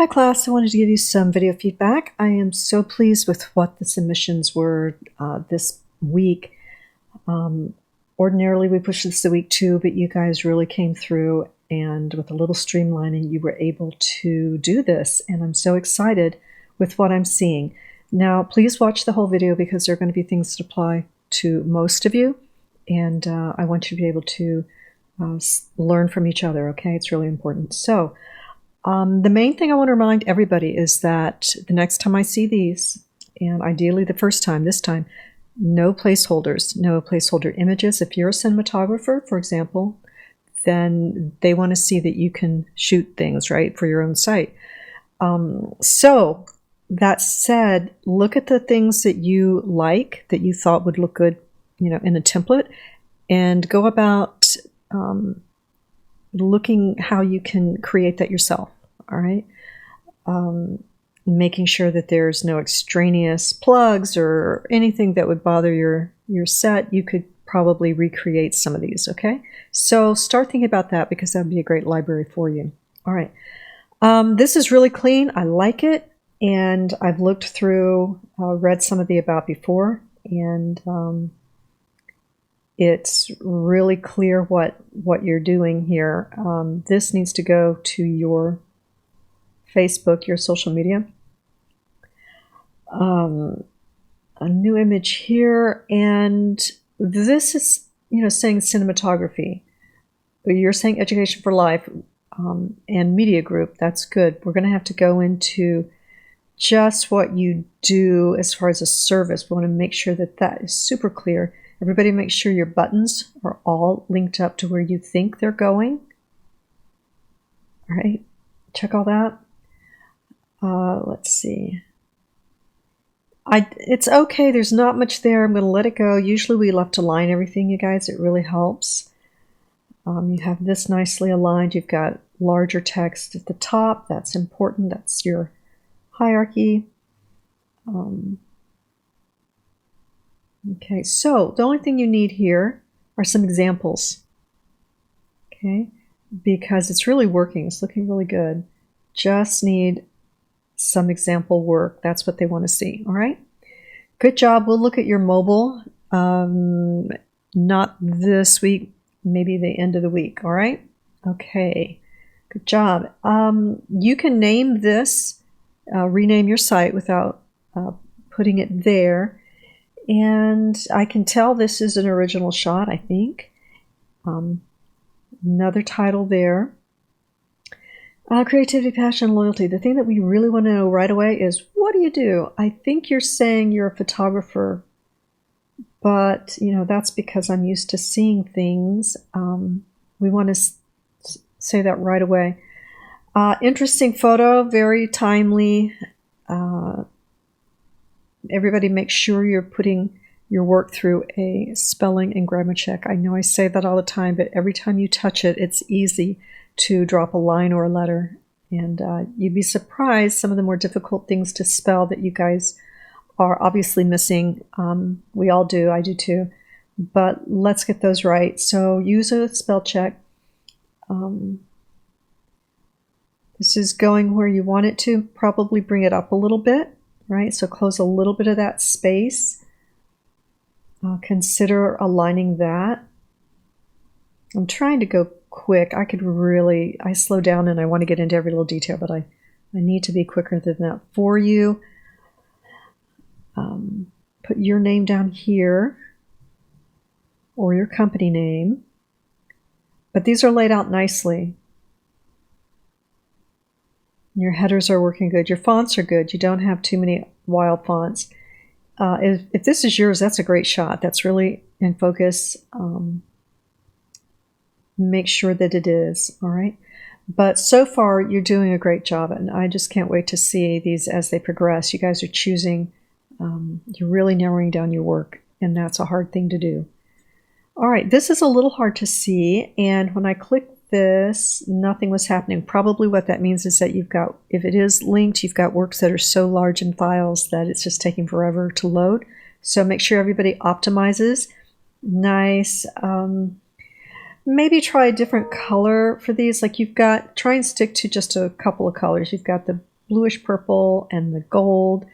Hi class, I wanted to give you some video feedback. I am so pleased with what the submissions were this week. Ordinarily we push this to week 2, but you guys really came through, and with a little streamlining you were able to do this, and I'm so excited with what I'm seeing. Now please watch the whole video because there are going to be things that apply to most of you, and I want you to be able to learn from each other, okay? It's really important. So the main thing I want to remind everybody is that the next time I see these, and ideally the first time, this time, no placeholders, no placeholder images. If you're a cinematographer, for example, then they want to see that you can shoot things, right, for your own site. So that said, look at the things that you like, that you thought would look good, in a template, and go about looking how you can create that yourself, all right? Making sure that there's no extraneous plugs or anything that would bother your set. You could probably recreate some of these, okay? So start thinking about that because that would be a great library for you. All right. This is really clean. I like it, and I've looked through, read some of the about before, and it's really clear what you're doing here. This needs to go to your Facebook, your social media. A new image here, and this is, saying cinematography. You're saying Education for Life and media group. That's good. We're going to have to go into just what you do as far as a service. We want to make sure that that is super clear. Everybody make sure your buttons are all linked up to where you think they're going. All right, check all that. Let's see. It's okay, there's not much there. I'm going to let it go. Usually we love to align everything, you guys. It really helps. You have this nicely aligned. You've got larger text at the top. That's important. That's your hierarchy. Okay, so the only thing you need here are some examples. Okay, because it's really working. It's looking really good. Just need some example work. That's what they want to see. All right, good job. We'll look at your mobile, not this week, maybe the end of the week. All right, okay, good job. You can name this, rename your site without putting it there, and I can tell this is an original shot, I think. Another title there. Creativity, passion, loyalty. The thing that we really want to know right away is, what do you do? I think you're saying you're a photographer, but, that's because I'm used to seeing things. We want to say that right away. Interesting photo, very timely. Everybody make sure you're putting your work through a spelling and grammar check. I know I say that all the time, but every time you touch it, it's easy to drop a line or a letter, and you'd be surprised some of the more difficult things to spell that you guys are obviously missing. We all do, I do too, but let's get those right. So use a spell check. This is going where you want it to. Probably bring it up a little bit, right? So close a little bit of that space. Consider aligning that. I'm trying to go quick. I slow down and I want to get into every little detail, but I need to be quicker than that for you. Put your name down here, or your company name, but these are laid out nicely. Your headers are working good. Your fonts are good. You don't have too many wild fonts. If this is yours, that's a great shot. That's really in focus. Make sure that it is, all right? But so far, you're doing a great job, and I just can't wait to see these as they progress. You guys are choosing, you're really narrowing down your work, and that's a hard thing to do. All right, this is a little hard to see, and when I click this, nothing was happening. Probably what that means is that you've got, if it is linked, you've got works that are so large in files that it's just taking forever to load. So make sure everybody optimizes. Nice. Maybe try a different color for these. Like you've got, try and stick to just a couple of colors. You've got the bluish purple and the gold.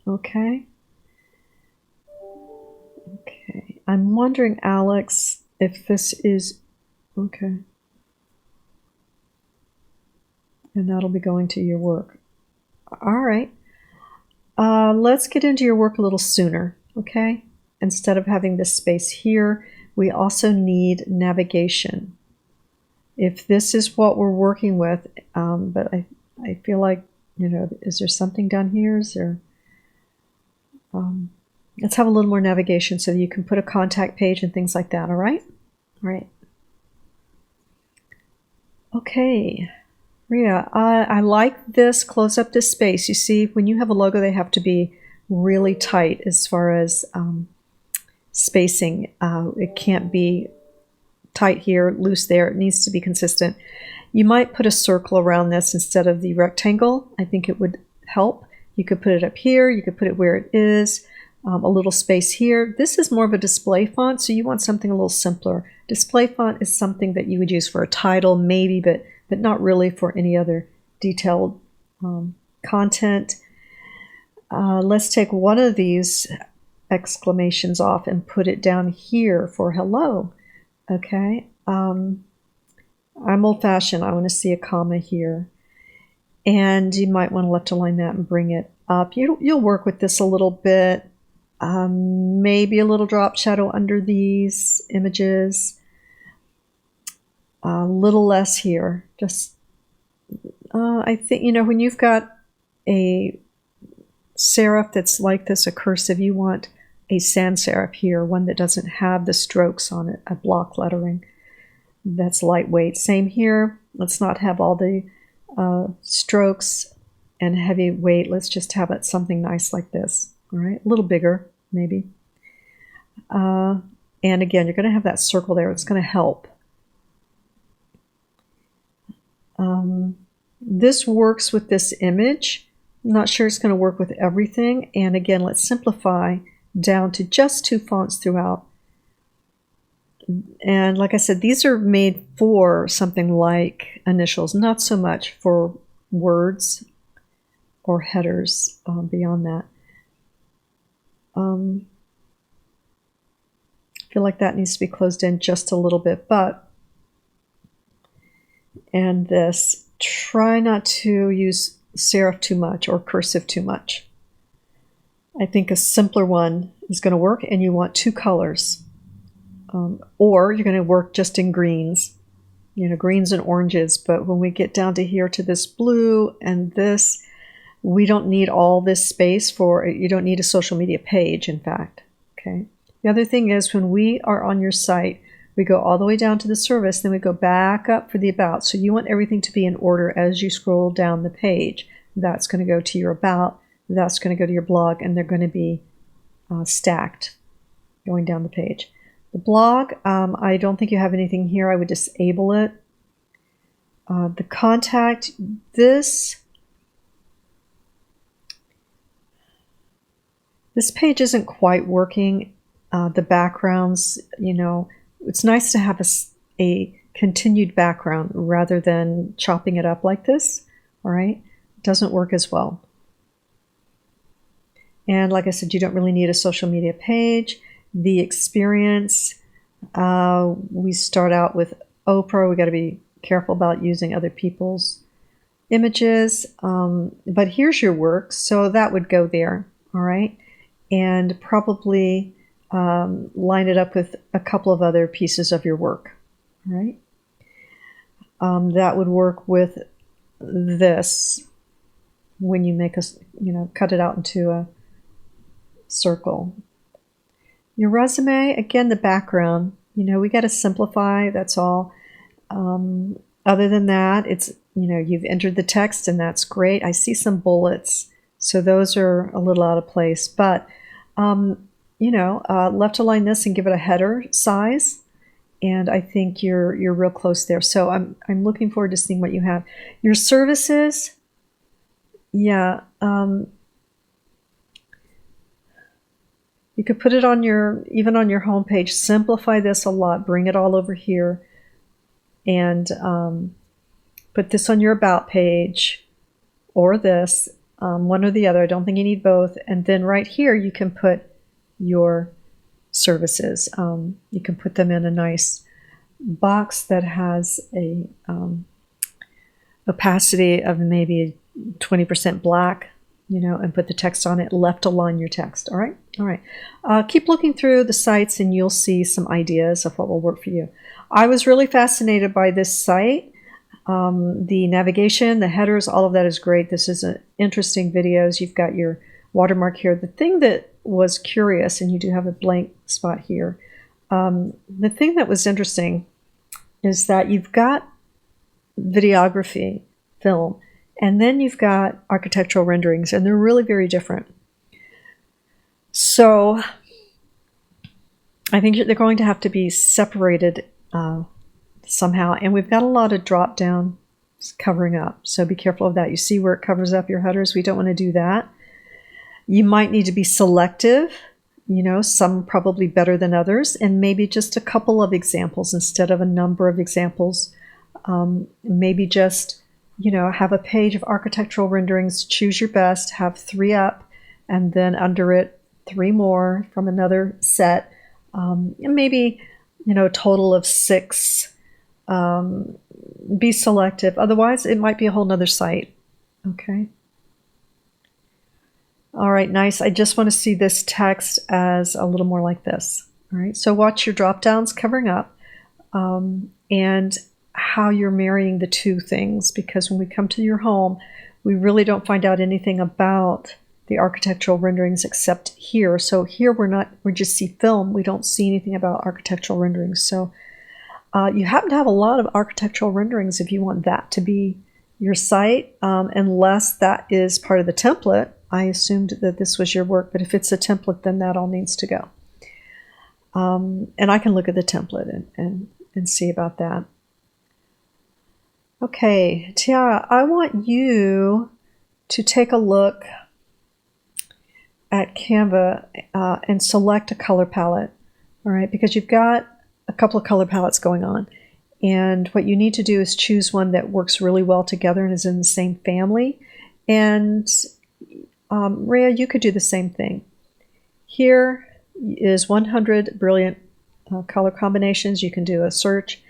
Okay. Okay. I'm wondering, Alex, if this is okay. And that'll be going to your work. All right. Let's get into your work a little sooner, okay? Instead of having this space here, we also need navigation. If this is what we're working with, but I feel like, you know, is there something down here? Is there... let's have a little more navigation so that you can put a contact page and things like that, all right? All right. Okay. Rhea, I like this. Close up this space. You see, when you have a logo, they have to be really tight as far as spacing. It can't be tight here, loose there. It needs to be consistent. You might put a circle around this instead of the rectangle. I think it would help. You could put it up here. You could put it where it is. A little space here. This is more of a display font, so you want something a little simpler. Display font is something that you would use for a title, maybe, but not really for any other detailed content. Let's take one of these exclamations off and put it down here for hello. Okay. I'm old-fashioned. I want to see a comma here. And you might want to left align that and bring it up. You'll work with this a little bit. Maybe a little drop shadow under these images. A little less here. Just, I think, you know, when you've got a serif that's like this, a cursive, you want a sans serif here, one that doesn't have the strokes on it, a block lettering. That's lightweight. Same here. Let's not have all the strokes and heavy weight. Let's just have it something nice like this. All right, a little bigger, maybe. And again, you're going to have that circle there. It's going to help. This works with this image. I'm not sure it's going to work with everything. And again, let's simplify down to just 2 fonts throughout. And like I said, these are made for something like initials, not so much for words or headers beyond that. I feel like that needs to be closed in just a little bit, and this, try not to use serif too much or cursive too much. I think a simpler one is going to work, and you want 2 colors. Or you're going to work just in greens, you know, greens and oranges. But when we get down to here to this blue and this, we don't need all this space for, you don't need a social media page, in fact. Okay. The other thing is when we are on your site, we go all the way down to the service, then we go back up for the about. So you want everything to be in order as you scroll down the page. That's going to go to your about, that's going to go to your blog, and they're going to be stacked going down the page. The blog, I don't think you have anything here. I would disable it. The contact, this page isn't quite working. The backgrounds, you know, it's nice to have a continued background rather than chopping it up like this. All right, it doesn't work as well. And like I said, you don't really need a social media page. The experience, we start out with Oprah. We got to be careful about using other people's images. But here's your work, so that would go there. All right, and probably line it up with a couple of other pieces of your work. All right, that would work with this when you make cut it out into a circle. Your resume, again, the background, you know, we got to simplify, that's all. Other than that, it's, you know, you've entered the text and that's great. I see some bullets, so those are a little out of place, but, you know, left align this and give it a header size, and I think you're real close there. So I'm looking forward to seeing what you have. Your services, yeah, You could put it on even on your home page. Simplify this a lot. Bring it all over here, and put this on your about page, or this, one or the other. I don't think you need both. And then right here, you can put your services. You can put them in a nice box that has a opacity of maybe 20% black, and put the text on it. Left align your text. All right. All right. Keep looking through the sites and you'll see some ideas of what will work for you. I was really fascinated by this site. The navigation, the headers, all of that is great. This is an interesting videos. You've got your watermark here. The thing that was curious, and you do have a blank spot here. The thing that was interesting is that you've got videography, film, and then you've got architectural renderings, and they're really very different. So I think they're going to have to be separated somehow, and we've got a lot of drop down covering up, so be careful of that. You see where it covers up your headers? We don't want to do that. You might need to be selective, some probably better than others, and maybe just a couple of examples instead of a number of examples. Maybe just, have a page of architectural renderings, choose your best, have 3 up, and then under it 3 more from another set, and maybe, a total of 6. Be selective. Otherwise, it might be a whole nother site. Okay. All right, nice. I just want to see this text as a little more like this. All right, so watch your drop downs covering up and how you're marrying the two things, because when we come to your home, we really don't find out anything about the architectural renderings except here. So here we just see film. We don't see anything about architectural renderings. So you happen to have a lot of architectural renderings if you want that to be your site, unless that is part of the template. I assumed that this was your work, but if it's a template, then that all needs to go. And I can look at the template and see about that. Okay, Tiara, I want you to take a look at Canva and select a color palette, all right, because you've got a couple of color palettes going on. And what you need to do is choose one that works really well together and is in the same family. And Rhea, you could do the same thing. Here is 100 brilliant color combinations. You can do a search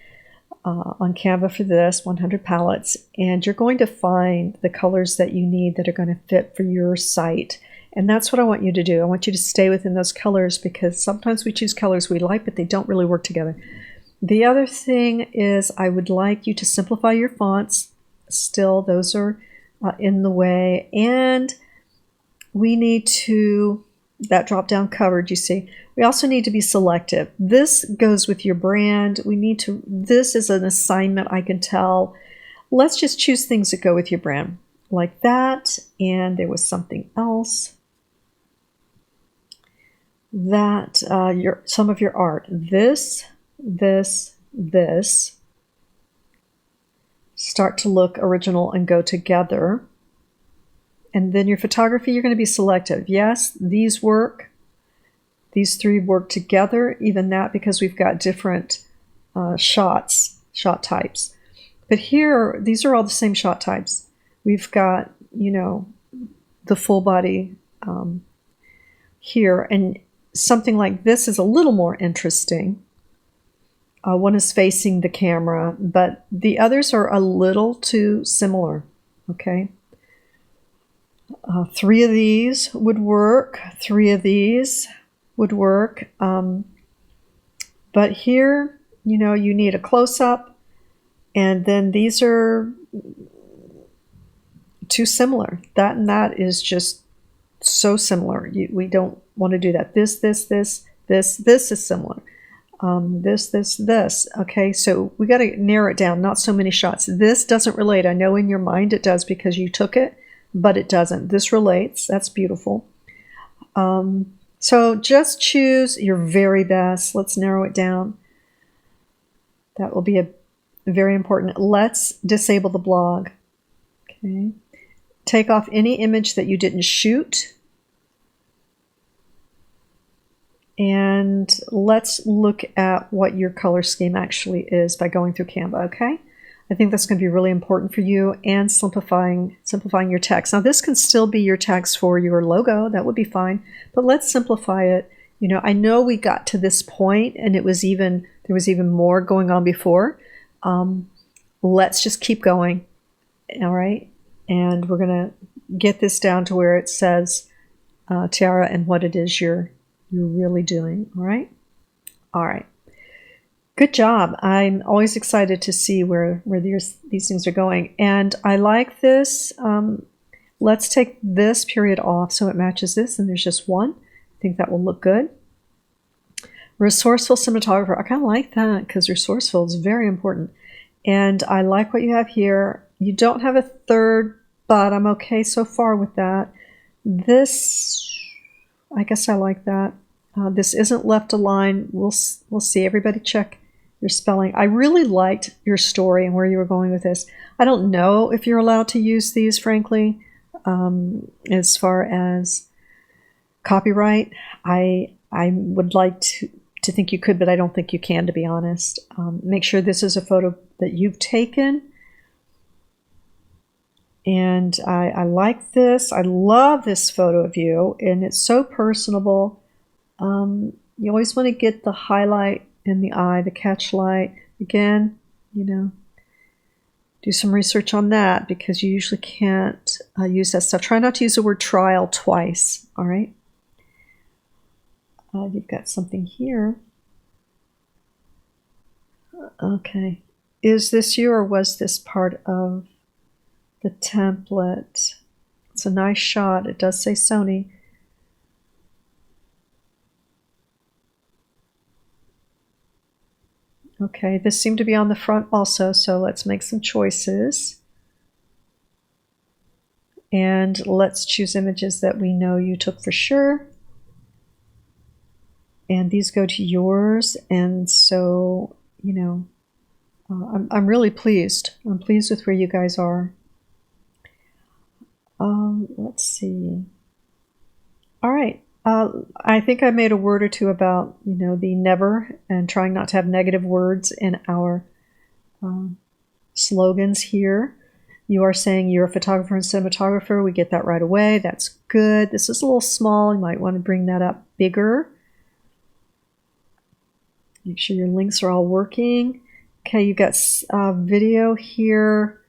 on Canva for this, 100 palettes, and you're going to find the colors that you need that are going to fit for your site. And that's what I want you to do. I want you to stay within those colors, because sometimes we choose colors we like, but they don't really work together. The other thing is I would like you to simplify your fonts. Still, those are in the way. And we need to, that drop down covered, you see. We also need to be selective. This goes with your brand. This is an assignment, I can tell. Let's just choose things that go with your brand. Like that, and there was something else. That, some of your art. This. Start to look original and go together. And then your photography, you're going to be selective. Yes, these work. These 3 work together, even that, because we've got different shot types. But here, these are all the same shot types. We've got, the full body here. And something like this is a little more interesting. One is facing the camera, but the others are a little too similar. Okay. 3 of these would work. 3 of these would work. But here, you need a close-up, and then these are too similar. That and that is just so similar. We don't want to do that. This is similar. This. Okay, so we got to narrow it down. Not so many shots. This doesn't relate. I know in your mind it does because you took it, but it doesn't. This relates. That's beautiful. So just choose your very best. Let's narrow it down. That will be very important. Let's disable the blog. Okay. Take off any image that you didn't shoot. And let's look at what your color scheme actually is by going through Canva, okay? I think that's going to be really important for you, and simplifying your text. Now, this can still be your text for your logo. That would be fine, but let's simplify it. You know, I know we got to this point, and there was even more going on before. Let's just keep going, all right? And we're going to get this down to where it says tiara and what it is you're really doing, all right? All right. Good job. I'm always excited to see where these things are going. And I like this. Let's take this period off so it matches this, and there's just one. I think that will look good. Resourceful cinematographer. I kind of like that because resourceful is very important. And I like what you have here. You don't have a third, but I'm okay so far with that. This, I guess I like that. This isn't left aligned. We'll see. Everybody check your spelling. I really liked your story and where you were going with this. I don't know if you're allowed to use these, frankly, as far as copyright. I would like to think you could, but I don't think you can, to be honest. Make sure this is a photo that you've taken. And I like this. I love this photo of you, and it's so personable. You always want to get the highlight in the eye, the catch light. Again, you know, do some research on that because you usually can't use that stuff. Try not to use the word trial twice, all right? You've got something here. Okay. Is this you, or was this part of the template? It's a nice shot. It does say Sony. Okay, this seemed to be on the front also, so let's make some choices. And let's choose images that we know you took for sure. And these go to yours, and so, you know, I'm really pleased. I'm pleased with where you guys are. Let's see. All right. I think I made a word or two about, you know, the never and trying not to have negative words in our slogans here. You are saying you're a photographer and cinematographer. We get that right away. That's good. This is a little small. You might want to bring that up bigger. Make sure your links are all working. Okay, you got video here,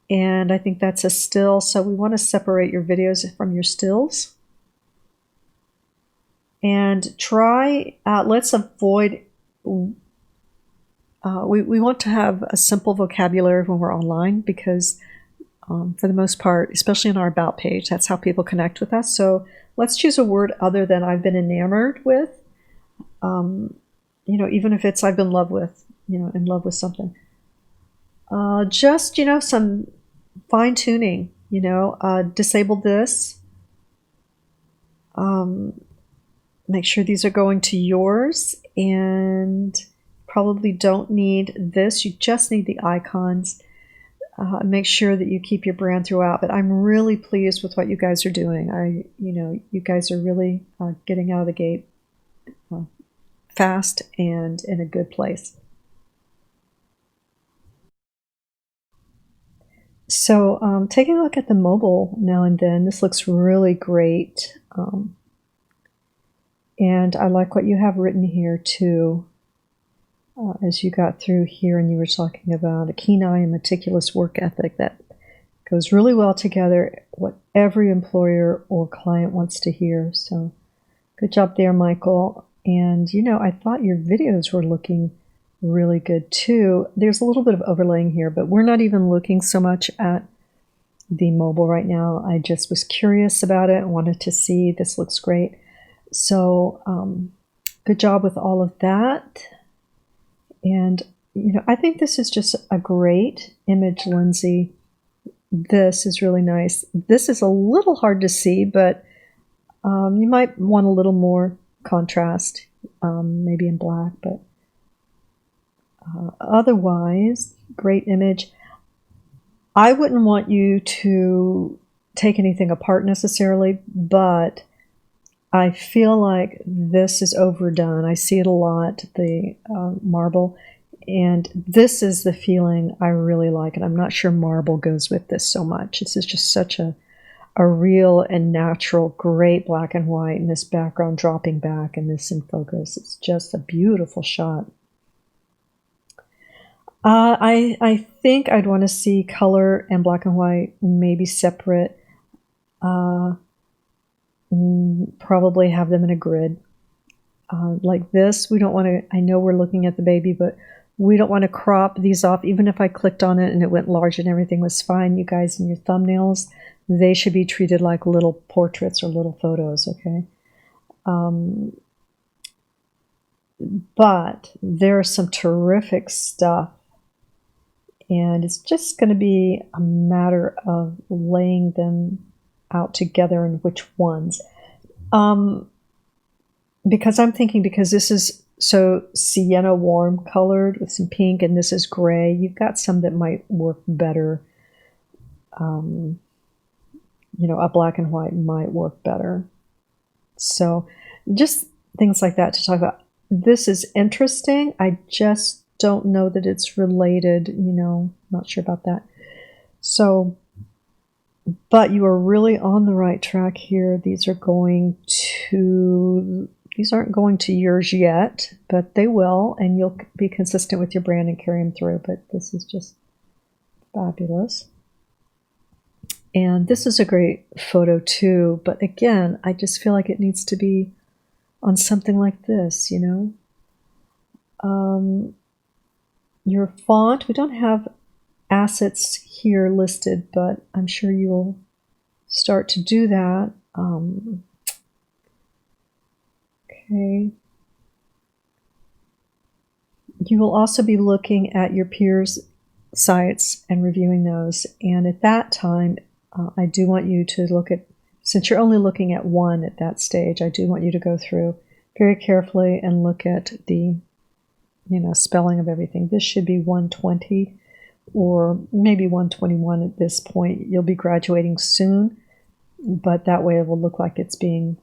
and I think that's a still. So we want to separate your videos from your stills. And try, let's avoid, we want to have a simple vocabulary when we're online because for the most part, especially in our About page, that's how people connect with us. So let's choose a word other than I've been enamored with. You know, even if it's I've been in love with, you know, in love with something. Just, you know, some fine tuning, you know, disable this. Make sure these are going to yours, and probably don't need this. You just need the icons. Make sure that you keep your brand throughout. But I'm really pleased with what you guys are doing. You know, you guys are really getting out of the gate fast and in a good place. So taking a look at the mobile now and then, this looks really great. And I like what you have written here too, as you got through here and you were talking about a keen eye and meticulous work ethic that goes really well together, what every employer or client wants to hear. So good job there, Michael. And, you know, I thought your videos were looking really good too. There's a little bit of overlaying here, but we're not even looking so much at the mobile right now. I just was curious about it and wanted to see. This looks great. So good job with all of that. And, you know, I think this is just a great image, Lindsay. This is really nice. This is a little hard to see, but you might want a little more contrast, maybe in black, but otherwise, great image. I wouldn't want you to take anything apart necessarily, but I feel like this is overdone. I see it a lot, the marble, and this is the feeling I really like. And I'm not sure marble goes with this so much. This is just such a real and natural, great black and white, and this background dropping back and this in focus. It's just a beautiful shot. I think I'd want to see color and black and white maybe separate. Probably have them in a grid. Like this, we don't want to, I know we're looking at the baby, but we don't want to crop these off. Even if I clicked on it and it went large and everything was fine, you guys, in your thumbnails, they should be treated like little portraits or little photos, okay? But there's some terrific stuff, and it's just going to be a matter of laying them out together and which ones. Because I'm thinking, because this is so sienna warm colored with some pink, and this is gray, you've got some that might work better. You know, a black and white might work better. So just things like that to talk about. This is interesting. I just don't know that it's related, you know, not sure about that. So, but you are really on the right track here. These aren't going to yours yet, but they will, and you'll be consistent with your brand and carry them through. But this is just fabulous. And this is a great photo too, but again, I just feel like it needs to be on something like this, you know. Your font, we don't have assets here listed, but I'm sure you'll start to do that. Okay. You will also be looking at your peers' sites and reviewing those. And at that time, I do want you to look at, since you're only looking at one at that stage, I do want you to go through very carefully and look at the, you know, spelling of everything. This should be 120 or maybe 121 at this point. You'll be graduating soon, but that way it will look like it's being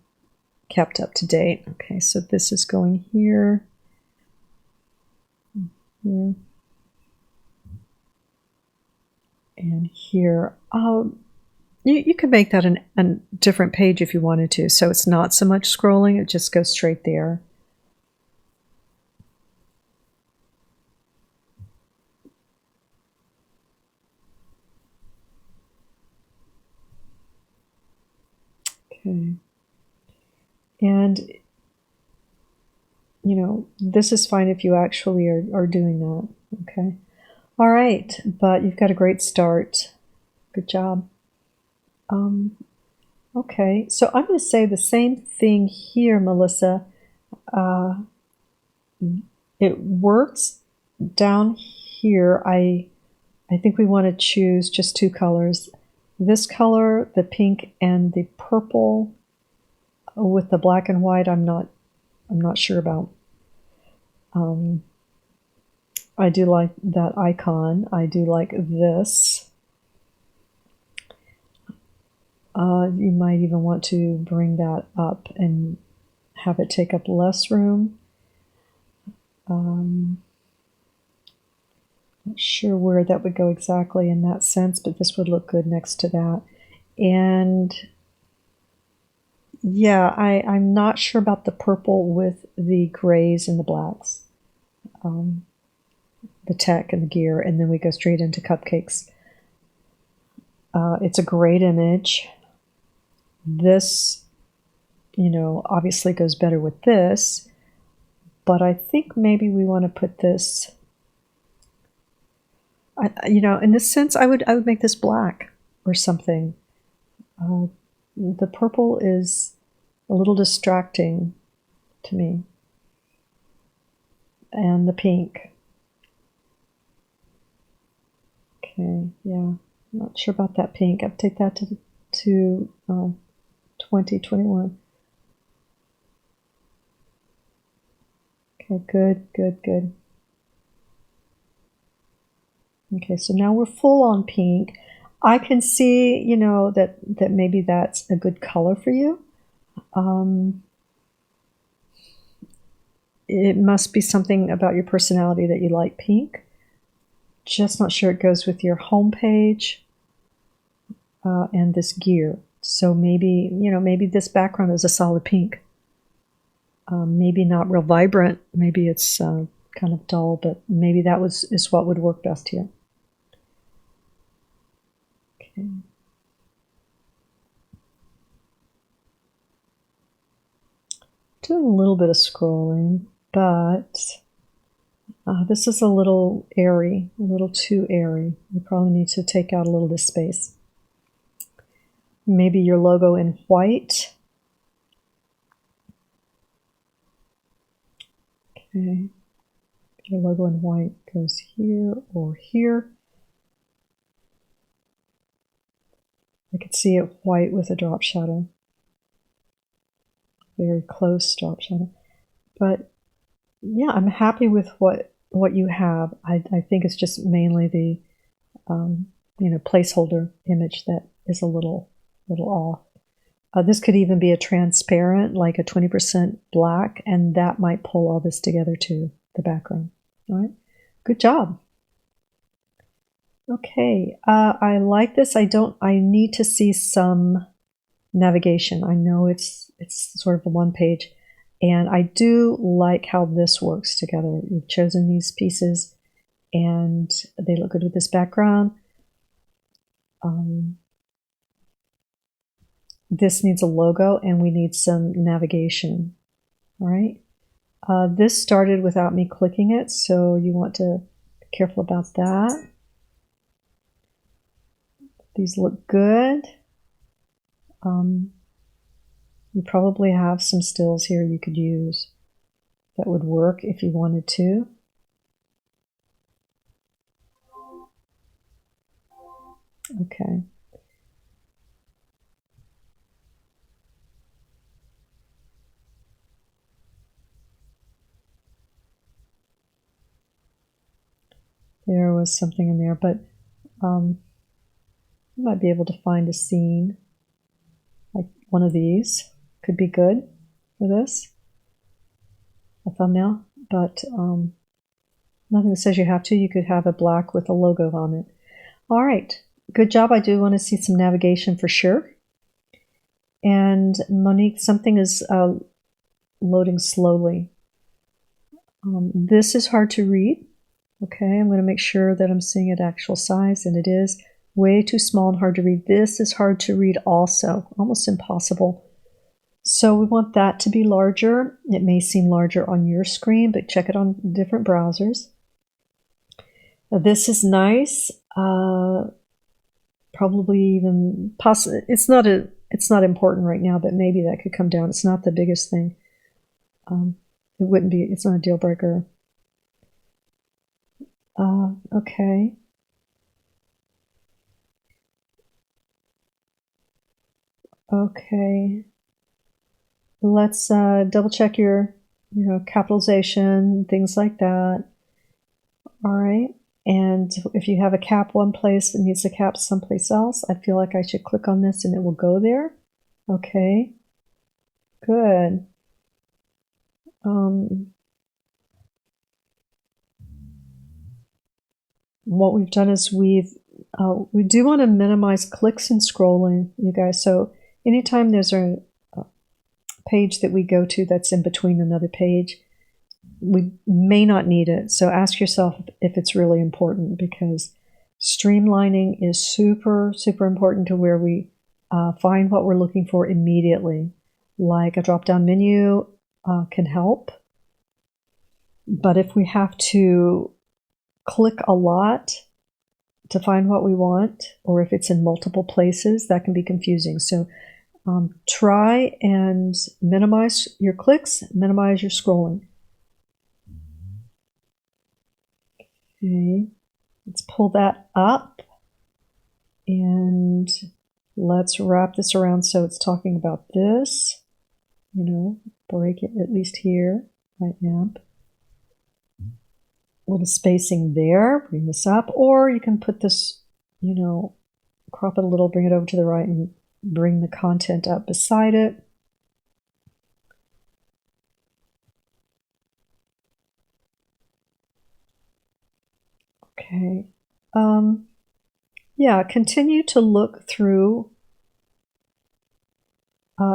kept up to date. Okay, so this is going here. Here. And here. You could make that a different page if you wanted to, so it's not so much scrolling, it just goes straight there. Okay. And, you know, this is fine if you actually are doing that, okay? All right, but you've got a great start. Good job. Okay, so I'm going to say the same thing here, Melissa. It works down here. I think we want to choose just two colors. This color, the pink, and the purple with the black and white, I'm not sure about. I do like that icon. I do like this. You might even want to bring that up and have it take up less room. Not sure where that would go exactly in that sense, but this would look good next to that. And yeah, I'm not sure about the purple with the grays and the blacks. The tech and the gear, and then we go straight into cupcakes. It's a great image. This, you know, obviously goes better with this, but I think maybe we want to put this, you know, in this sense, I would make this black or something. The purple is a little distracting to me, and the pink. Okay, yeah, not sure about that pink. I'll take that to 2021. Okay, good. Okay, so now we're full on pink. I can see, you know, that maybe that's a good color for you. It must be something about your personality that you like pink. Just not sure it goes with your home page and this gear. So maybe, maybe this background is a solid pink. Maybe not real vibrant. Maybe it's kind of dull, but maybe that is what would work best here. Okay. Doing a little bit of scrolling, but this is a little airy, a little too airy. You probably need to take out a little of this space. Maybe your logo in white. Okay. Your logo in white goes here or here. I could see it white with a drop shadow. Very close drop shadow. But yeah, I'm happy with what you have. I think it's just mainly the placeholder image that is a little off. This could even be a transparent, like a 20% black, and that might pull all this together too, the background. All right, good job. Okay, I like this. I need to see some navigation. I know it's sort of a one page, and I do like how this works together. You've chosen these pieces, and they look good with this background. This needs a logo, and we need some navigation. All right. This started without me clicking it, so you want to be careful about that. These look good. You probably have some stills here you could use that would work if you wanted to. Okay. There was something in there, but you might be able to find a scene. Like one of these could be good for this, a thumbnail, but nothing that says you have to. You could have a black with a logo on it. All right, good job. I do want to see some navigation for sure. And Monique, something is loading slowly. This is hard to read. Okay, I'm going to make sure that I'm seeing it actual size, and it is way too small and hard to read. This is hard to read also, almost impossible. So we want that to be larger. It may seem larger on your screen, but check it on different browsers. Now, this is nice. Probably even possible. It's not important right now, but maybe that could come down. It's not the biggest thing. It wouldn't be. It's not a deal breaker. Okay. Okay. Let's double check your, capitalization, things like that. All right. And if you have a cap one place that needs a cap someplace else, I feel like I should click on this and it will go there. Okay. Good. What we've done is we do want to minimize clicks and scrolling, you guys. So anytime there's a page that we go to that's in between another page, we may not need it. So ask yourself if it's really important, because streamlining is super, super important to where we find what we're looking for immediately. Like a drop-down menu can help. But if we have to click a lot to find what we want, or if it's in multiple places, that can be confusing. So try and minimize your clicks, minimize your scrolling. Okay, let's pull that up and let's wrap this around so it's talking about this. Break it at least here. I am. A little spacing there, bring this up, or you can put this, crop it a little, bring it over to the right and bring the content up beside it. Okay. Yeah, continue to look through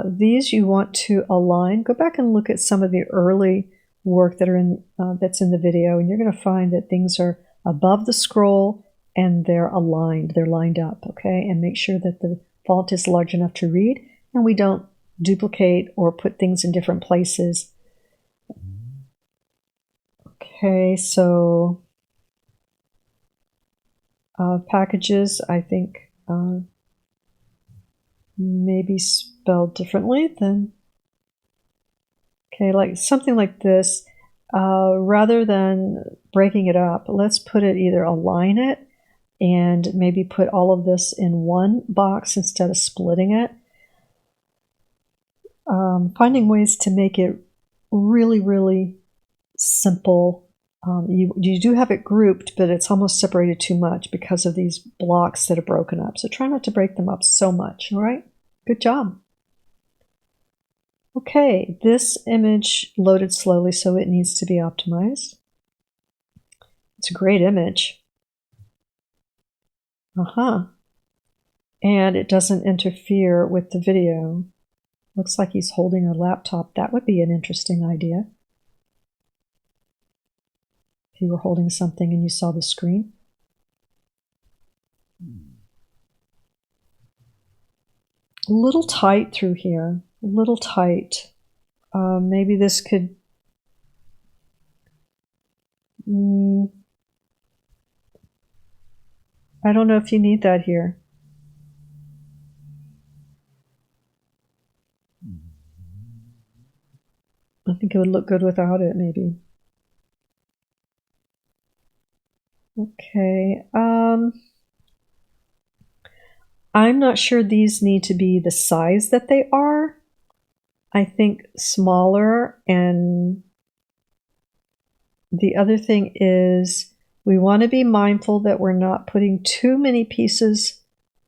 these. You want to align. Go back and look at some of the early work that are in that's in the video, and you're going to find that things are above the scroll and they're aligned. They're lined up, okay? And make sure that the font is large enough to read, and we don't duplicate or put things in different places. Okay, so packages, I think, maybe spelled differently than, okay, like something like this. Rather than breaking it up, let's put it, either align it and maybe put all of this in one box instead of splitting it. Finding ways to make it really, really simple. You do have it grouped, but it's almost separated too much because of these blocks that are broken up. So try not to break them up so much, all right? Good job. Okay, this image loaded slowly, so it needs to be optimized. It's a great image. And it doesn't interfere with the video. Looks like he's holding a laptop. That would be an interesting idea. If you were holding something and you saw the screen. A little tight through here. A little tight. Maybe this could... I don't know if you need that here. I think it would look good without it, maybe. Okay. I'm not sure these need to be the size that they are. I think smaller. And the other thing is, we want to be mindful that we're not putting too many pieces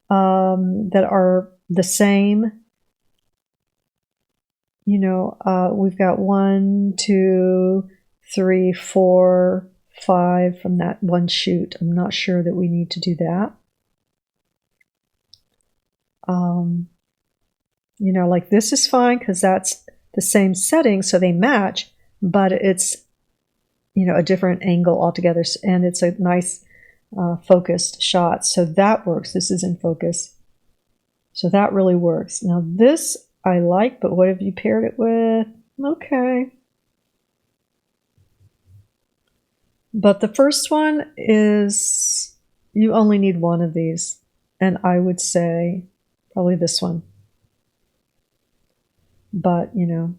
that are the same. You know, we've got 1, 2, 3, 4, 5 from that one shoot. I'm not sure that we need to do that. You know, like this is fine because that's the same setting, so they match, but it's, you know, a different angle altogether, and it's a nice focused shot, so that works. This is in focus, so that really works. Now this I like, but what have you paired it with? Okay. But the first one is, you only need one of these, and I would say probably this one. But, you know,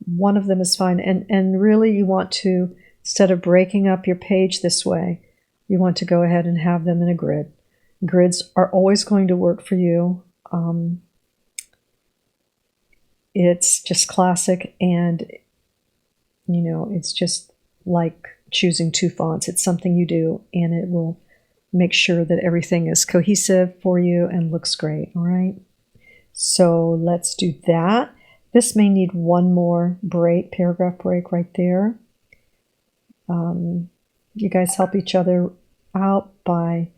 one of them is fine. And really you want to, instead of breaking up your page this way, you want to go ahead and have them in a grid. Grids are always going to work for you. It's just classic, and, you know, it's just like choosing 2 fonts. It's something you do, and it will make sure that everything is cohesive for you and looks great, all right? So let's do that. This may need one more break, paragraph break right there. You guys help each other out by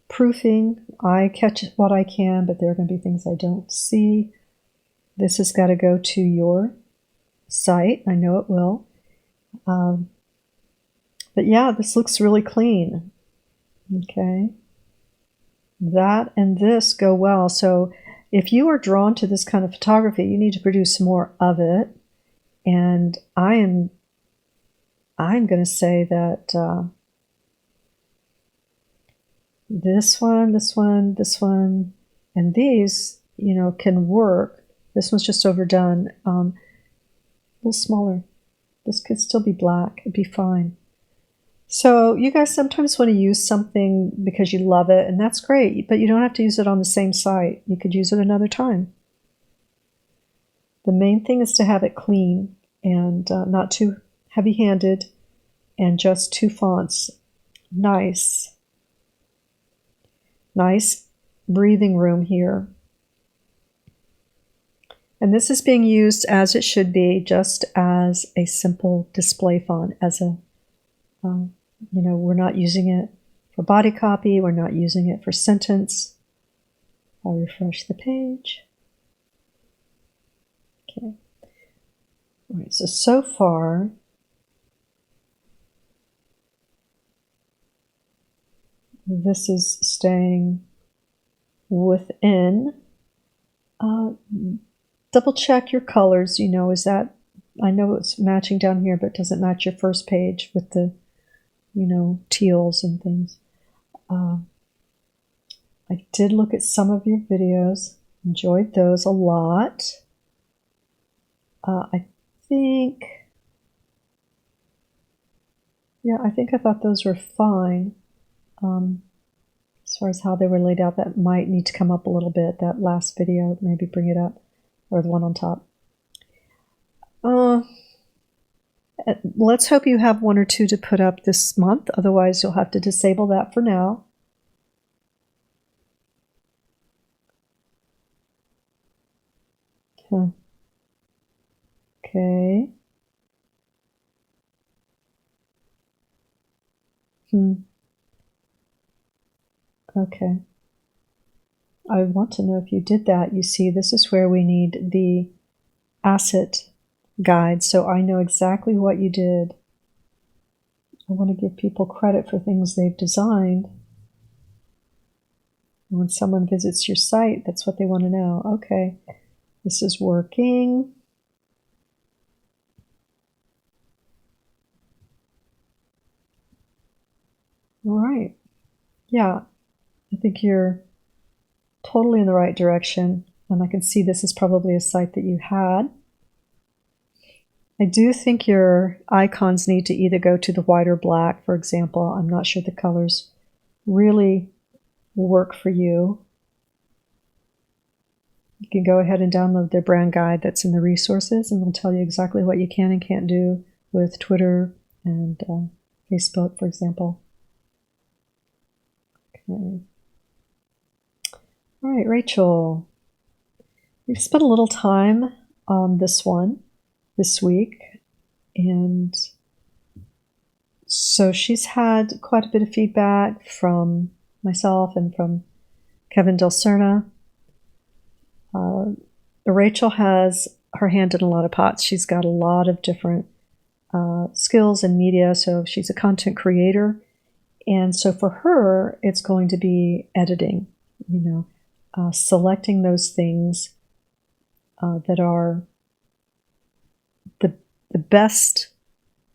proofing. I catch what I can, but there are going to be things I don't see. This has got to go to your site. I know it will. But yeah, this looks really clean. Okay. That and this go well. So if you are drawn to this kind of photography, you need to produce more of it. And I'm going to say that this one, this one, this one, and these, you know, can work. This one's just overdone. A little smaller. This could still be black. It'd be fine. So you guys sometimes want to use something because you love it, and that's great, but you don't have to use it on the same site. You could use it another time. The main thing is to have it clean and not too heavy-handed, and just 2 fonts. Nice. Nice breathing room here. And this is being used as it should be, just as a simple display font, as a We're not using it for body copy. We're not using it for sentence. I'll refresh the page. Okay. All right, so far, this is staying within. Double check your colors. Is that, I know it's matching down here, but it doesn't match your first page with the, teals and things. I did look at some of your videos, enjoyed those a lot. I think I thought those were fine. As far as how they were laid out, that might need to come up a little bit. That last video, maybe bring it up, or the one on top. Let's hope you have 1 or 2 to put up this month. Otherwise, you'll have to disable that for now. Okay. Okay. I want to know if you did that. You see, this is where we need the asset guide, so I know exactly what you did. I want to give people credit for things they've designed. When someone visits your site, that's what they want to know. Okay, this is working. All right. Yeah, I think you're totally in the right direction, and I can see this is probably a site that you had. I do think your icons need to either go to the white or black, for example. I'm not sure the colors really work for you. You can go ahead and download their brand guide that's in the resources, and they'll tell you exactly what you can and can't do with Twitter and Facebook, for example. Okay. All right, Rachel. We've spent a little time on this one this week, and so she's had quite a bit of feedback from myself and from Kevin Del Cerna. Rachel has her hand in a lot of pots. She's got a lot of different skills in media, so she's a content creator. And so for her, it's going to be editing, selecting those things that are the best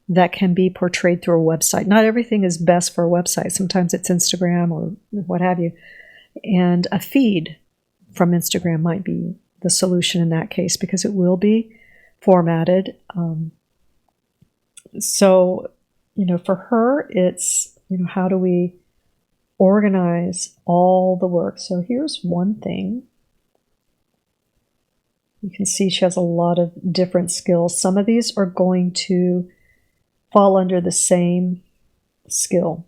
that can be portrayed through a website. Not everything is best for a website. Sometimes it's Instagram or what have you. And a feed from Instagram might be the solution in that case, because it will be formatted. So, for her, it's, how do we organize all the work? So here's one thing. You can see she has a lot of different skills. Some of these are going to fall under the same skill.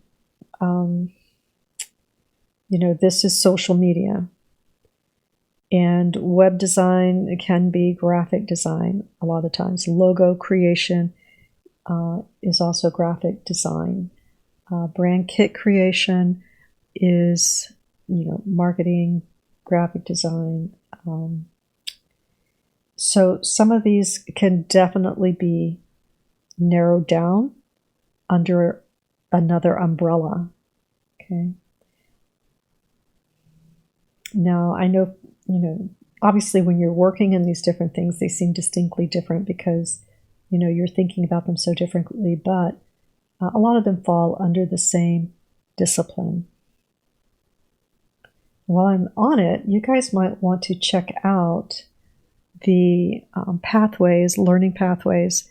This is social media. And web design can be graphic design a lot of times. Logo creation is also graphic design. Brand kit creation is, marketing, graphic design. So some of these can definitely be narrowed down under another umbrella. Okay. Now, I know, obviously when you're working in these different things, they seem distinctly different because, you're thinking about them so differently, but a lot of them fall under the same discipline. While I'm on it, you guys might want to check out the learning pathways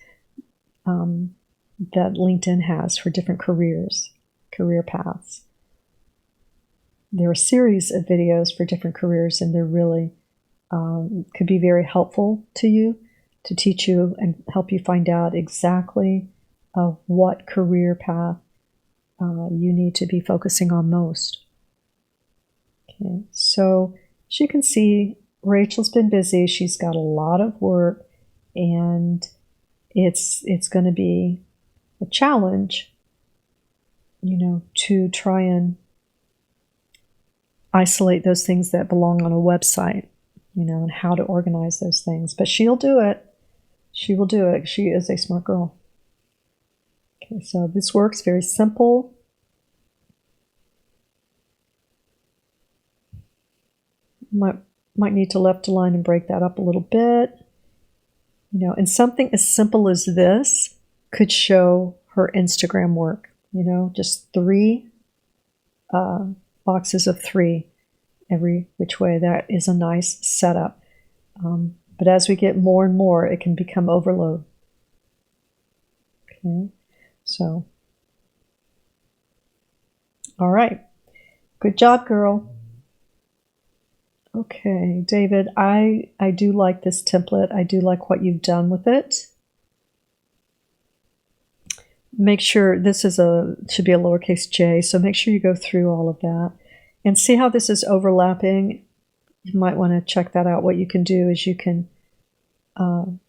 that LinkedIn has for different career paths. There are a series of videos for different careers, and they're really could be very helpful to you to teach you and help you find out exactly what career path you need to be focusing on most. Okay, so as you can see, Rachel's been busy. She's got a lot of work, and it's going to be a challenge to try and isolate those things that belong on a website, and how to organize those things. But she'll do it. She will do it. She is a smart girl. Okay, so this works, very simple. Might need to left align and break that up a little bit. And something as simple as this could show her Instagram work. Just 3 boxes of 3 every which way. That is a nice setup. But as we get more and more, it can become overload. Okay, so, all right. Good job, girl. Okay, David, I do like this template. I do like what you've done with it. Make sure this should be a lowercase j, so make sure you go through all of that and see how this is overlapping. You might want to check that out. What you can do is you can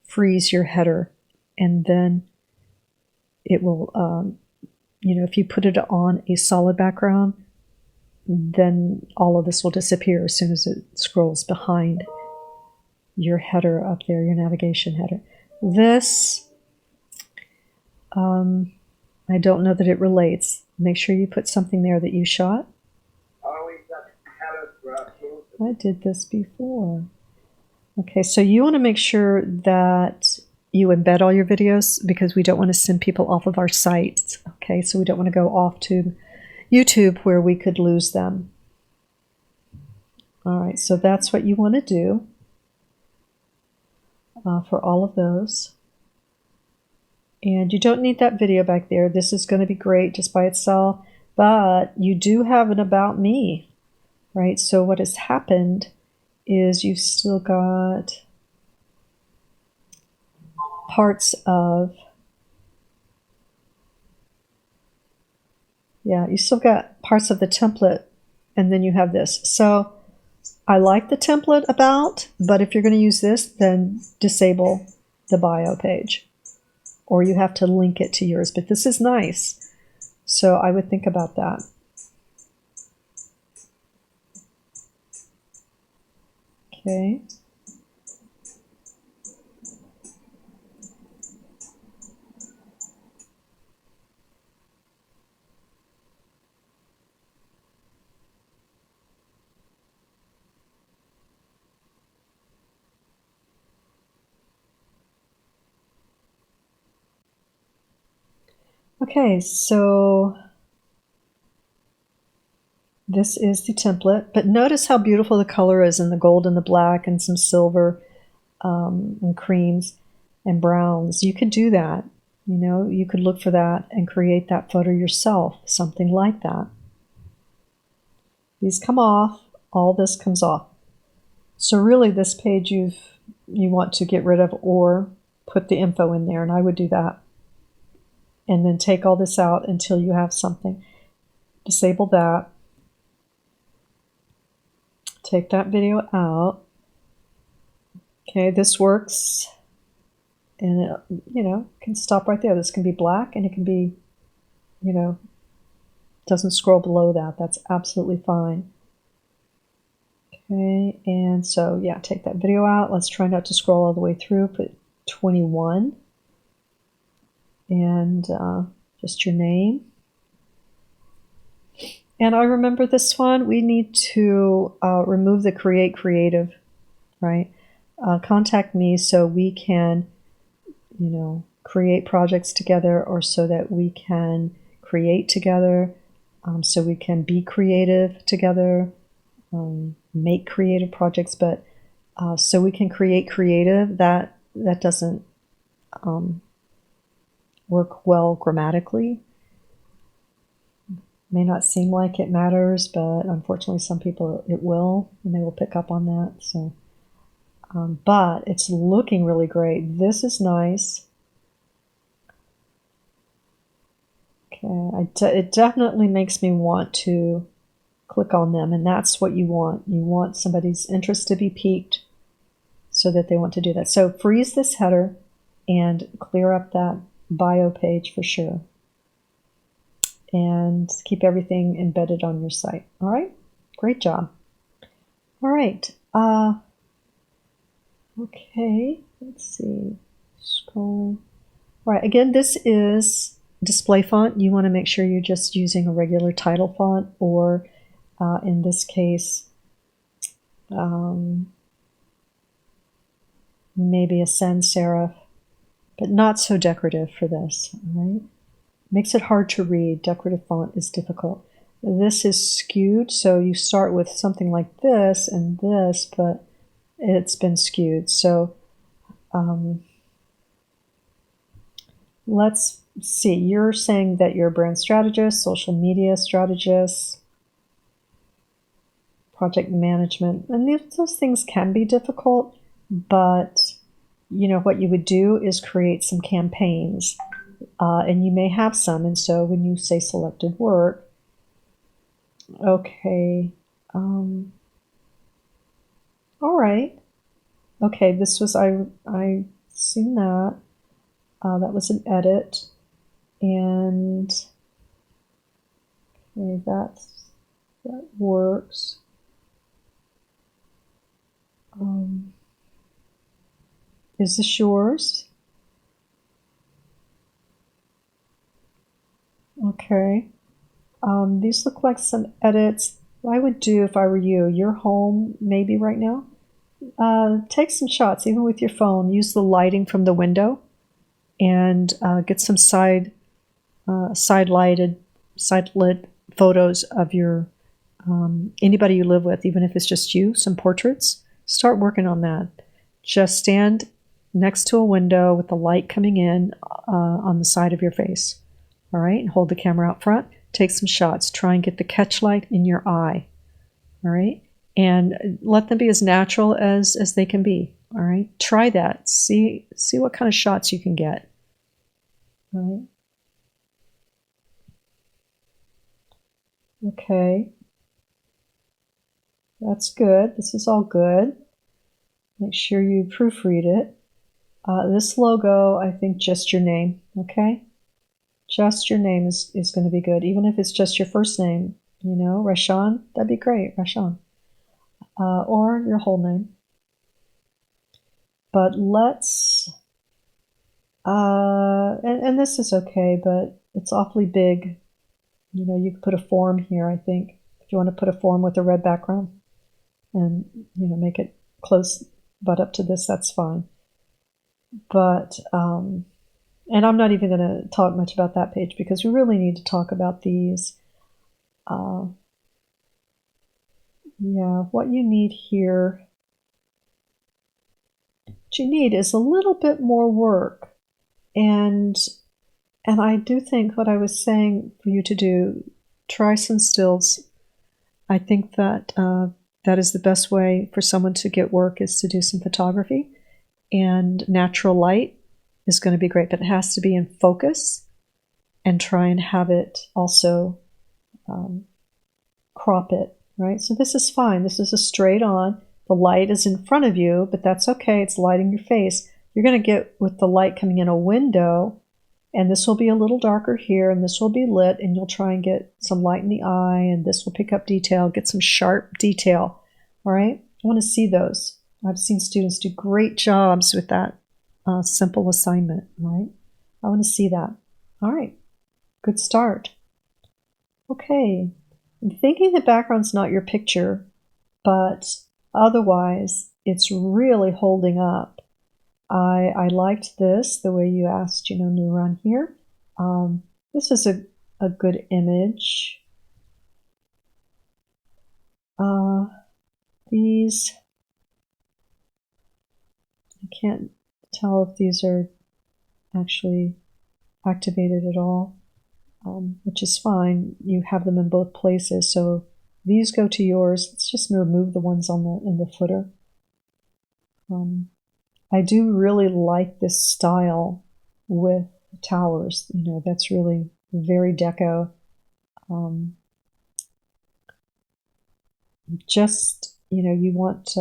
freeze your header, and then it will, if you put it on a solid background, then all of this will disappear as soon as it scrolls behind your header up there, your navigation header. This, I don't know that it relates. Make sure you put something there that you shot. I did this before. Okay, so you want to make sure that you embed all your videos, because we don't want to send people off of our sites. Okay, so we don't want to go off to YouTube where we could lose them. All right, so that's what you want to do for all of those. And you don't need that video back there. This is going to be great just by itself, but you do have an about me, right? So what has happened is you've still got parts of, you still got parts of the template, and then you have this. So I like the template about, but if you're going to use this, then disable the bio page, or you have to link it to yours. But this is nice, so I would think about that. Okay. Okay, so this is the template, but notice how beautiful the color is in the gold and the black and some silver and creams and browns. You could do that. You could look for that and create that photo yourself, something like that. These come off, all this comes off. So really this page you want to get rid of or put the info in there, and I would do that. And then take all this out until you have something. Disable that. Take that video out. Okay, this works. And it, can stop right there. This can be black, and it can be, doesn't scroll below that. That's absolutely fine. Okay, and so yeah, take that video out. Let's try not to scroll all the way through. Put 21. And just your name. And I remember this one, we need to remove the create creative, right? Contact me so we can, create projects together, or so that we can create together, so we can be creative together, make creative projects, but so we can create creative, that doesn't work well grammatically. May not seem like it matters, but unfortunately some people it will, and they will pick up on that. So, but it's looking really great. This is nice. Okay, it definitely makes me want to click on them, and that's what you want. You want somebody's interest to be piqued so that they want to do that. So freeze this header and clear up that bio page for sure. and keep everything embedded on your site. All right? Great job. All right. Okay, let's see. Scrolling. All right, again, this is display font. You want to make sure you're just using a regular title font, or in this case, maybe a sans serif, but not so decorative for this. All right, makes it hard to read. Decorative font is difficult. This is skewed, so you start with something like this and this, but it's been skewed. So let's see. You're saying that you're a brand strategist, social media strategist, project management, and those things can be difficult, but you know what you would do is create some campaigns, and you may have some. And so when you say selected work, okay, all right, okay, this was I seen that. That was an edit, and okay, that works. Is this yours? Okay. These look like some edits. What I would do if I were you, you're home maybe right now. Take some shots, even with your phone. Use the lighting from the window, and get some side lit photos of your anybody you live with, even if it's just you. Some portraits. Start working on that. Just stand next to a window with the light coming in on the side of your face. All right, and hold the camera out front. Take some shots. Try and get the catch light in your eye. All right, and let them be as natural as they can be. All right, try that. See what kind of shots you can get. All right. Okay. That's good. This is all good. Make sure you proofread it. This logo, I think just your name, okay? Just your name is going to be good. Even if it's just your first name, you know, Rashawn, that'd be great, Rashawn. Or your whole name. But let's, and this is okay, but it's awfully big. You know, you could put a form here, I think. If you want to put a form with a red background and, you know, make it close butt up to this, that's fine. But, and I'm not even going to talk much about that page because we really need to talk about these. Yeah, what you need here, what you need is a little bit more work. And I do think what I was saying for you to do, try some stills. I think that that is the best way for someone to get work, is to do some photography. And natural light is going to be great, but it has to be in focus, and try and have it also crop it, right? So this is fine. This is a straight on. The light is in front of you, but that's okay. It's lighting your face. You're going to get with the light coming in a window, and this will be a little darker here, and this will be lit, and you'll try and get some light in the eye, and this will pick up detail, get some sharp detail, all right? I want to see those. I've seen students do great jobs with that simple assignment, right? I want to see that. All right, good start. Okay, I'm thinking the background's not your picture, but otherwise it's really holding up. I liked this, the way you asked, you know, Neuron here. This is a good image. These, I can't tell if these are actually activated at all, which is fine. You have them in both places, so these go to yours. Let's just remove the ones on in the footer. I do really like this style with towers. You know, that's really very deco. Just, you know, you want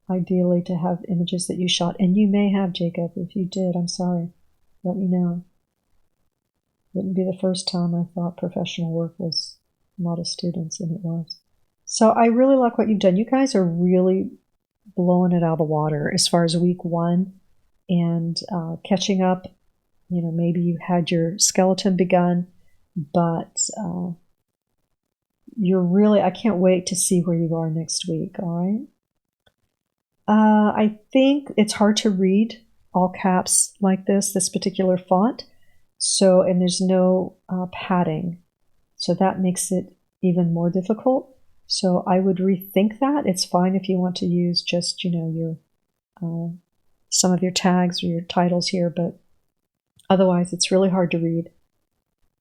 ideally to have images that you shot, and you may have, Jacob. If you did, I'm sorry. Let me know. Wouldn't be the first time I thought professional work was a lot of students, and it was. So I really like what you've done. You guys are really blowing it out of the water as far as week one and catching up. You know, maybe you had your skeleton begun, but you're really, I can't wait to see where you are next week, all right? I think it's hard to read all caps like this particular font. So, and there's no padding. So that makes it even more difficult. So I would rethink that. It's fine if you want to use just, you know, your some of your tags or your titles here, but otherwise it's really hard to read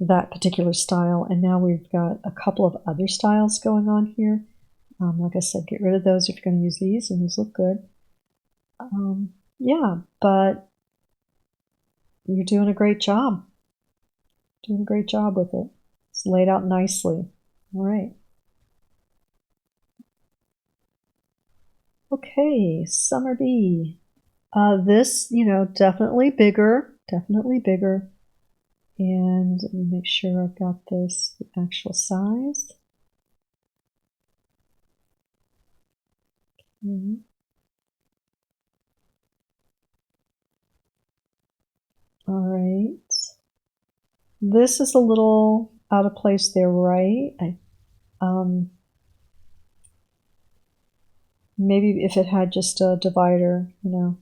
that particular style. And now we've got a couple of other styles going on here. Like I said, get rid of those if you're going to use these, and these look good. Yeah, but you're doing a great job. Doing a great job with it. It's laid out nicely. All right. Okay, Summer Bee. This, you know, definitely bigger. Definitely bigger. And let me make sure I've got this the actual size. Mm-hmm. All right. This is a little out of place there, right? Maybe if it had just a divider, you know,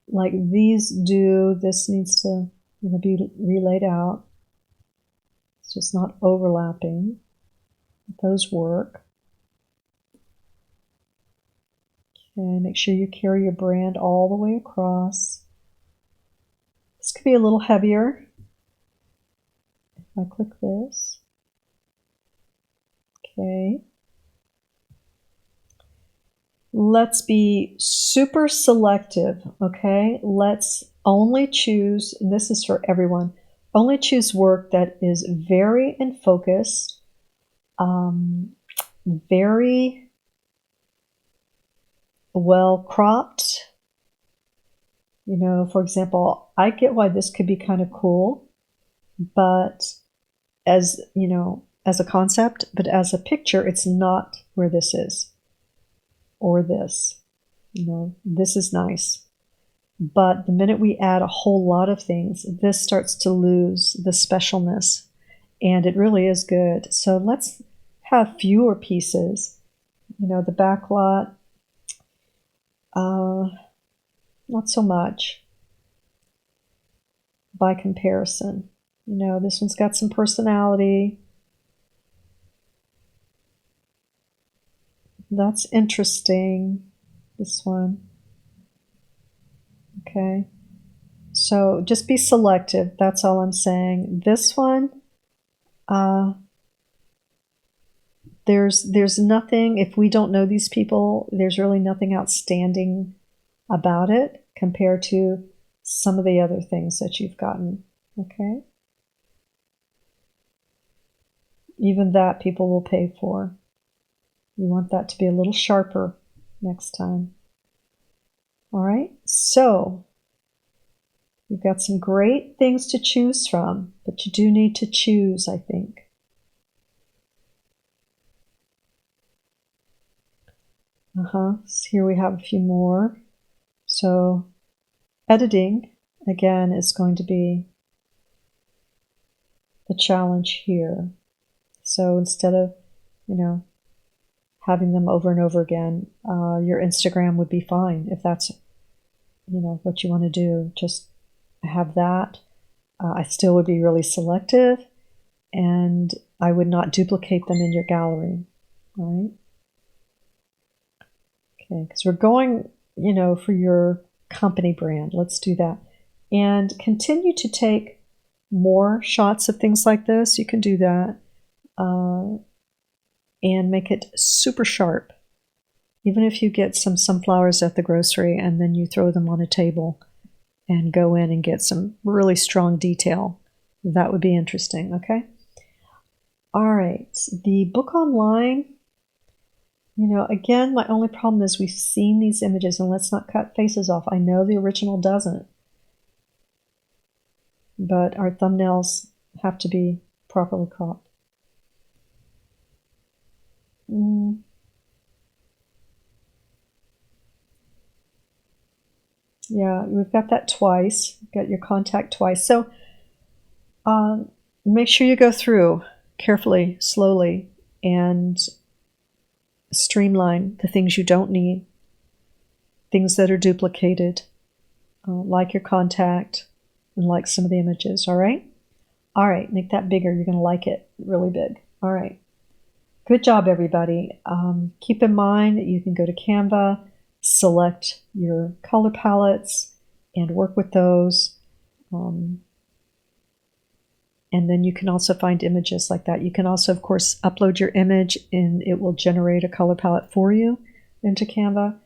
like these do, this needs to, you know, be relayed out. So it's not overlapping. Those work. Okay, make sure you carry your brand all the way across. This could be a little heavier. If I click this. Okay. Let's be super selective, okay? Let's only choose, and this is for everyone, only choose work that is very in focus, very well cropped. You know, for example, I get why this could be kind of cool, but as, you know, as a concept, but as a picture, it's not where this is. Or this. You know, this is nice. But the minute we add a whole lot of things, this starts to lose the specialness. And it really is good. So let's have fewer pieces. You know, the back lot, not so much by comparison. You know, this one's got some personality. That's interesting. This one. Okay. So just be selective. That's all I'm saying. This one, there's nothing, if we don't know these people, there's really nothing outstanding about it compared to some of the other things that you've gotten. Okay. Even that people will pay for. You want that to be a little sharper next time. All right, so you've got some great things to choose from, but you do need to choose, I think. So here we have a few more. So editing, again, is going to be the challenge here. So instead of, you know, having them over and over again, your Instagram would be fine if that's, you know, what you want to do. Just have that. I still would be really selective, and I would not duplicate them in your gallery. All right. Okay, because we're going, you know, for your company brand. Let's do that. And continue to take more shots of things like this. You can do that. And make it super sharp. Even if you get some sunflowers at the grocery and then you throw them on a table and go in and get some really strong detail, that would be interesting, okay? All right, the book online, you know, again, my only problem is we've seen these images, and let's not cut faces off. I know the original doesn't. but our thumbnails have to be properly cropped. Yeah, we've got that twice. Got your contact twice. So make sure you go through carefully, slowly, and streamline the things you don't need, things that are duplicated, like your contact and like some of the images, all right? All right, make that bigger. You're going to like it really big. All right. Good job, everybody. Keep in mind that you can go to Canva, select your color palettes, and work with those. And then you can also find images like that. You can also, of course, upload your image and it will generate a color palette for you into Canva.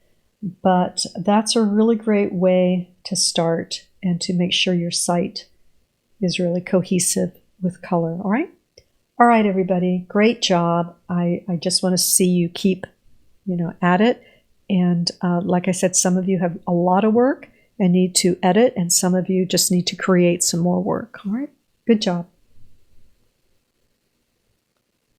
But that's a really great way to start and to make sure your site is really cohesive with color. All right? All right, everybody. Great job. I just want to see you keep, at it. And like I said, some of you have a lot of work and need to edit, and some of you just need to create some more work. All right? Good job.